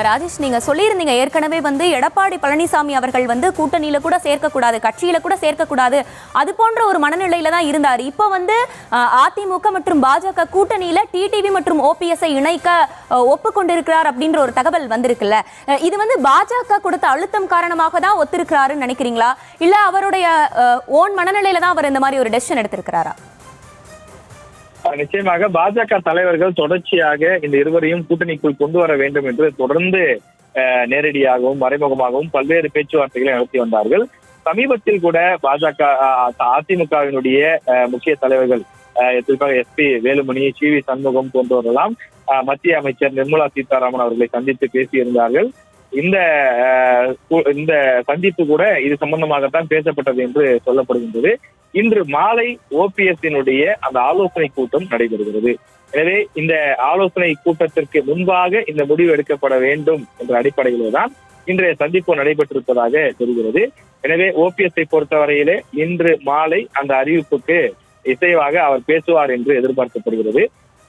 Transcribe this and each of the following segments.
ராஜேஷ், நீங்க சொல்லியிருந்தீங்க ஏற்கனவே எடப்பாடி பழனிசாமி அவர்கள் கூட்டணியில கூட சேர்க்கக்கூடாது, கட்சியில கூட சேர்க்கக்கூடாது, அது போன்ற ஒரு மனநிலையில தான் இருந்தார். இப்போ அதிமுக மற்றும் பாஜக கூட்டணியில டிடிவி மற்றும் ஓபிஎஸ் இணைக்க ஒப்புக்கொண்டிருக்கிறார் அப்படின்ற ஒரு தகவல் வந்திருக்குல்ல. இது பாஜக கொடுத்த அழுத்தம் காரணமாக தான் ஒத்திருக்கிறாருன்னு நினைக்கிறீங்களா, இல்ல அவருடைய ஓன் மனநிலையில தான் அவர் இந்த மாதிரி ஒரு டெசிஷன் எடுத்திருக்கிறாரா? நிச்சயமாக பாஜக தலைவர்கள் தொடர்ச்சியாக இந்த இருவரையும் கூட்டணிக்குள் கொண்டு வர வேண்டும் என்று தொடர்ந்து நேரடியாகவும் மறைமுகமாகவும் பல்வேறு பேச்சுவார்த்தைகளை நடத்தி வந்தார்கள். சமீபத்தில் கூட பாஜக அதிமுகவினுடைய முக்கிய தலைவர்கள் குறிப்பாக SP வேலுமணி, CV சண்முகம் போன்றவரெல்லாம் மத்திய அமைச்சர் நிர்மலா சீதாராமன் அவர்களை சந்தித்து பேசியிருந்தார்கள். இந்த சந்திப்பு கூட இது சம்பந்தமாகத்தான் பேசப்பட்டது என்று சொல்லப்படுகின்றது. இன்று மாலை OPS-னுடைய அந்த ஆலோசனை கூட்டம் நடைபெறுகிறது. எனவே இந்த ஆலோசனை கூட்டத்திற்கு முன்பாக இந்த முடிவு எடுக்கப்பட வேண்டும் என்ற அடிப்படையிலே தான் இன்றைய சந்திப்பு நடைபெற்றிருப்பதாக தெரிகிறது. எனவே OPS-ஐ பொறுத்தவரையிலே இன்று மாலை அந்த அறிவிப்புக்கு இசைவாக அவர் பேசுவார் என்று எதிர்பார்க்கப்படுகிறது.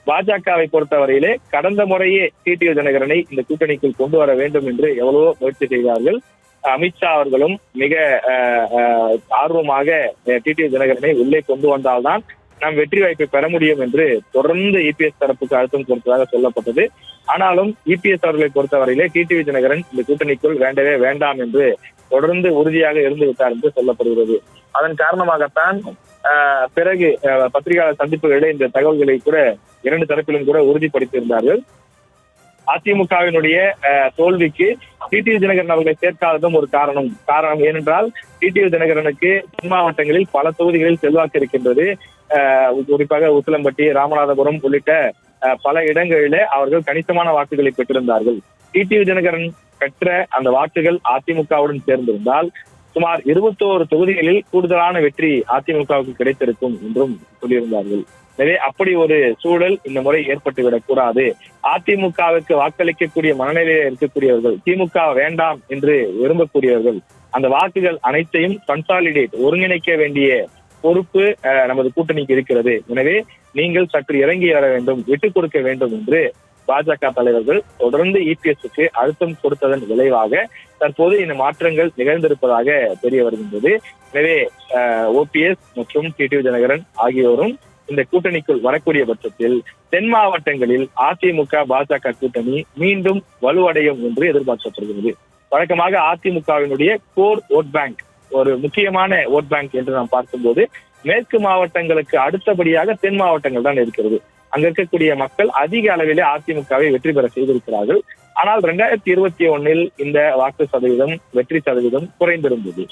பாஜகவை பொறுத்தவரையிலே கடந்த முறையே டிடிவி தினகரனை இந்த கூட்டணிக்குள் கொண்டு வர வேண்டும் என்று எவ்வளவோ முயற்சி செய்தார்கள். அமித்ஷா அவர்களும் மிக ஆர்வமாக டிடிவி தினகரனை உள்ளே கொண்டு வந்தால்தான் நாம் வெற்றி வாய்ப்பை பெற முடியும் என்று தொடர்ந்து EPS தரப்புக்கு அழுத்தம் கொடுத்ததாக சொல்லப்பட்டது. ஆனாலும் EPS அவர்களை பொறுத்தவரையிலே டிடிவி தினகரன் இந்த கூட்டணிக்குள் வேண்டவே வேண்டாம் என்று தொடர்ந்து உறுதியாக இருந்து விட்டார் என்று சொல்லப்படுகிறது. அதன் காரணமாகத்தான் பிறகு பத்திரிகையாளர் சந்திப்புகளிலே இந்த தகவல்களை கூட இரண்டு தரப்பிலும் கூட உறுதிப்படுத்தியிருந்தார்கள். அதிமுகவினுடைய தோல்விக்கு டிடிவி தினகரன் அவர்களை சேர்க்காததும் ஒரு காரணம் ஏனென்றால் டிடிவி தினகரனுக்கு தென் மாவட்டங்களில் பல தொகுதிகளில் செல்வாக்கு இருக்கின்றது. குறிப்பாக உசிலம்பட்டி, ராமநாதபுரம் உள்ளிட்ட பல இடங்களிலே அவர்கள் கணிசமான வாக்குகளை பெற்றிருந்தார்கள். டிடிவி தினகரன் பெற்ற அந்த வாக்குகள் அதிமுகவுடன் சேர்ந்திருந்தால் சுமார் 21 தொகுதிகளில் கூடுதலான வெற்றி அதிமுகவுக்கு கிடைத்திருக்கும் என்றும் சொல்லியிருந்தார்கள். எனவே அப்படி ஒரு சூழல் இந்த முறை ஏற்பட்டுவிடக் கூடாது. அதிமுகவுக்கு வாக்களிக்கக்கூடிய மனநிலையில் இருக்கக்கூடியவர்கள், திமுக வேண்டாம் என்று விரும்பக்கூடியவர்கள், அந்த வாக்குகள் அனைத்தையும் கன்சாலிடேட் ஒருங்கிணைக்க வேண்டிய பொறுப்பு நமது கூட்டணிக்கு இருக்கிறது. எனவே நீங்கள் சற்று இறங்கி வர வேண்டும், விட்டுக் கொடுக்க வேண்டும் என்று பாஜக தலைவர்கள் தொடர்ந்து EPS-க்கு அழுத்தம் கொடுத்ததன் விளைவாக தற்போது இந்த மாற்றங்கள் நிகழ்ந்திருப்பதாக தெரிய வருகின்றது. எனவே OPS மற்றும் டிடிவி தினகரன் ஆகியோரும் இந்த கூட்டணிக்குள் வரக்கூடிய பட்சத்தில் தென் மாவட்டங்களில் அதிமுக பாஜக கூட்டணி மீண்டும் வலுவடையும் என்று எதிர்பார்க்கப்படுகிறது. வழக்கமாக அதிமுகவினுடைய கோர் ஓட் பேங்க், ஒரு முக்கியமான ஓட் பேங்க் என்று நாம் பார்க்கும்போது மேற்கு மாவட்டங்களுக்கு அடுத்தபடியாக தென் மாவட்டங்கள் தான் இருக்கிறது. அங்க இருக்கக்கூடிய மக்கள் அதிக அளவிலே அதிமுகவை வெற்றி பெற செய்திருக்கிறார்கள். ஆனால் 2021 இந்த வாக்கு சதவீதம், வெற்றி சதவீதம் குறைந்திருந்தது.